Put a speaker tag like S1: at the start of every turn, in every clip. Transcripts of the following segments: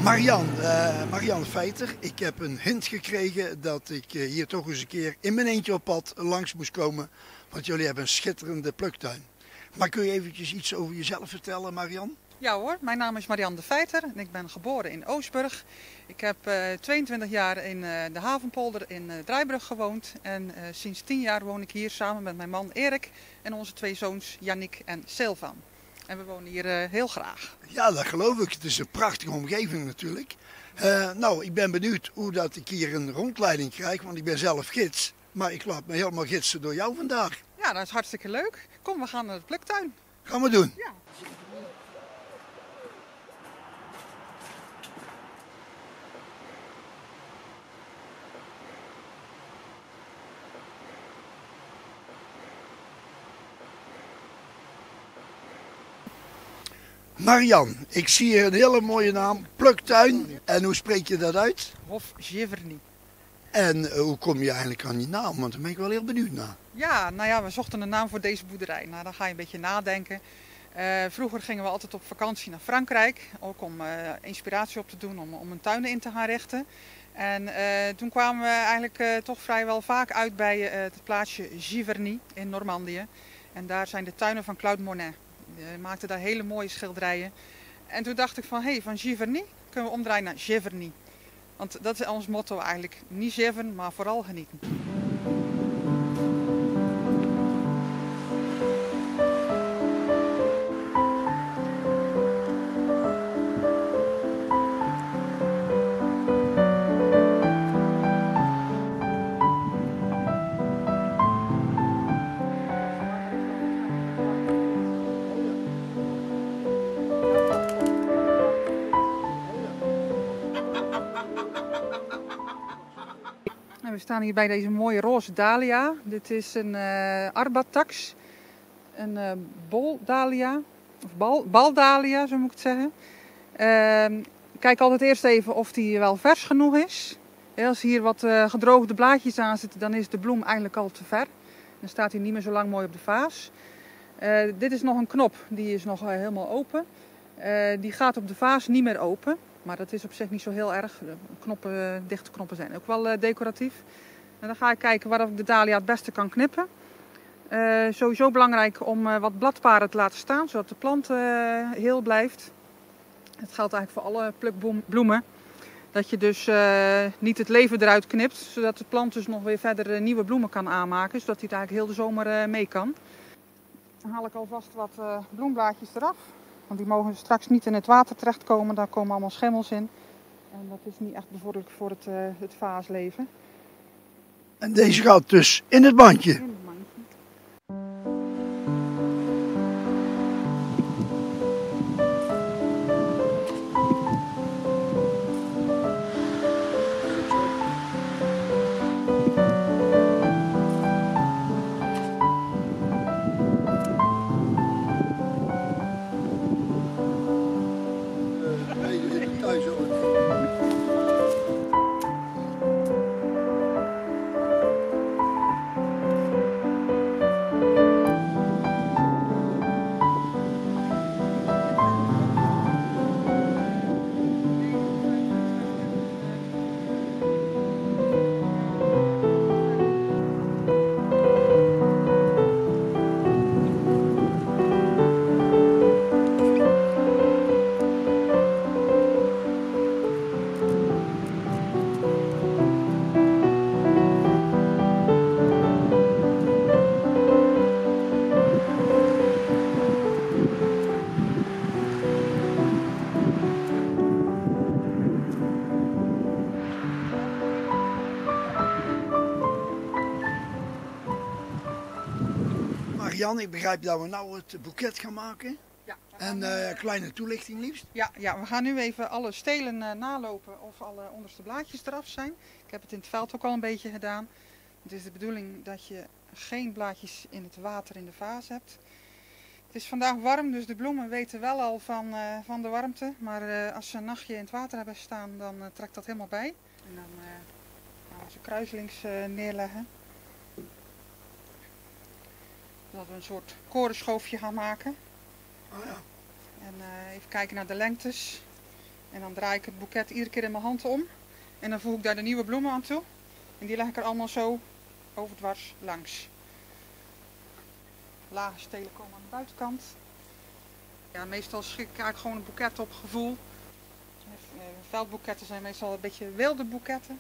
S1: Marianne Feiter, ik heb een hint gekregen dat ik hier toch eens een keer in mijn eentje op pad langs moest komen. Want jullie hebben een schitterende pluktuin. Maar kun je eventjes iets over jezelf vertellen, Marianne?
S2: Ja hoor, mijn naam is Marianne de Feiter en ik ben geboren in Oostburg. Ik heb 22 jaar in de Havenpolder in Draaibrug gewoond. En sinds 10 jaar woon ik hier samen met mijn man Erik en onze 2 zoons Yannick en Silvan. En we wonen hier heel graag.
S1: Ja, dat geloof ik. Het is een prachtige omgeving natuurlijk. Nou, ik ben benieuwd hoe dat ik hier een rondleiding krijg, want ik ben zelf gids. Maar ik laat me helemaal gidsen door jou vandaag.
S2: Ja, dat is hartstikke leuk. Kom, we gaan naar de pluktuin.
S1: Gaan we doen.
S2: Ja.
S1: Marianne, ik zie hier een hele mooie naam, pluktuin. En hoe spreek je dat uit?
S2: Hof Giverny.
S1: En hoe kom je eigenlijk aan die naam? Want daar ben ik wel heel benieuwd naar.
S2: Ja, nou ja, we zochten een naam voor deze boerderij. Nou, dan ga je een beetje nadenken. Vroeger gingen we altijd op vakantie naar Frankrijk, ook om inspiratie op te doen, om een tuin in te gaan richten. En toen kwamen we eigenlijk toch vrijwel vaak uit bij het plaatsje Giverny in Normandië. En daar zijn de tuinen van Claude Monet. Die maakte daar hele mooie schilderijen. En toen dacht ik van, van Giverny kunnen we omdraaien naar Giverny. Want dat is ons motto eigenlijk. Niet zeven, maar vooral genieten. We staan hier bij deze mooie roze dahlia. Dit is een arbatax, een boldalia, of baldalia, zo moet ik het zeggen. Kijk altijd eerst even of die wel vers genoeg is. Als hier wat gedroogde blaadjes aan zitten, dan is de bloem eigenlijk al te ver. Dan staat hij niet meer zo lang mooi op de vaas. Dit is nog een knop, die is nog helemaal open. Die gaat op de vaas niet meer open. Maar dat is op zich niet zo heel erg. Dichte knoppen zijn ook wel decoratief. En dan ga ik kijken waar ik de dahlia het beste kan knippen. Sowieso belangrijk om wat bladparen te laten staan, zodat de plant heel blijft. Het geldt eigenlijk voor alle plukbloemen. Dat je dus niet het leven eruit knipt, zodat de plant dus nog weer verder nieuwe bloemen kan aanmaken. Zodat hij het eigenlijk heel de zomer mee kan. Dan haal ik alvast wat bloemblaadjes eraf. Want die mogen straks niet in het water terechtkomen, daar komen allemaal schimmels in. En dat is niet echt bevorderlijk voor het vaasleven.
S1: En deze gaat dus in het bandje.
S2: In het mandje.
S1: Marianne, ik begrijp dat we nou het boeket gaan maken.
S2: Ja,
S1: En kleine toelichting liefst.
S2: ja, we gaan nu even alle stelen nalopen of alle onderste blaadjes eraf zijn. Ik heb het in het veld ook al een beetje gedaan. Het is de bedoeling dat je geen blaadjes in het water in de vaas hebt. Het is vandaag warm, dus de bloemen weten wel al van de warmte. Maar als ze een nachtje in het water hebben staan, dan trekt dat helemaal bij. En dan gaan we ze kruiselings neerleggen. Dat we een soort korenschoofje gaan maken.
S1: Oh ja.
S2: En even kijken naar de lengtes. En dan draai ik het boeket iedere keer in mijn hand om. En dan voeg ik daar de nieuwe bloemen aan toe. En die leg ik er allemaal zo overdwars langs. Lage stelen komen aan de buitenkant. Ja, meestal schik ik eigenlijk gewoon een boeket op gevoel. Veldboeketten zijn meestal een beetje wilde boeketten.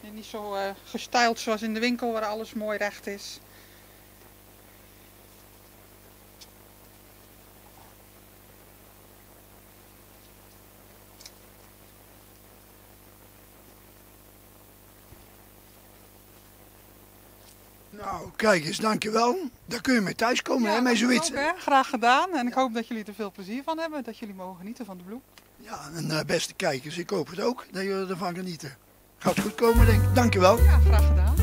S2: En niet zo gestyled zoals in de winkel waar alles mooi recht is.
S1: Nou, kijk eens, dankjewel. Daar kun je mee thuiskomen, hè, met zoiets.
S2: Ook, hè? Graag gedaan. En ik hoop dat jullie er veel plezier van hebben. Dat jullie mogen genieten van de bloem.
S1: Ja, en beste kijkers, ik hoop het ook dat jullie ervan genieten. Gaat goed komen, denk ik. Dankjewel.
S2: Ja, graag gedaan.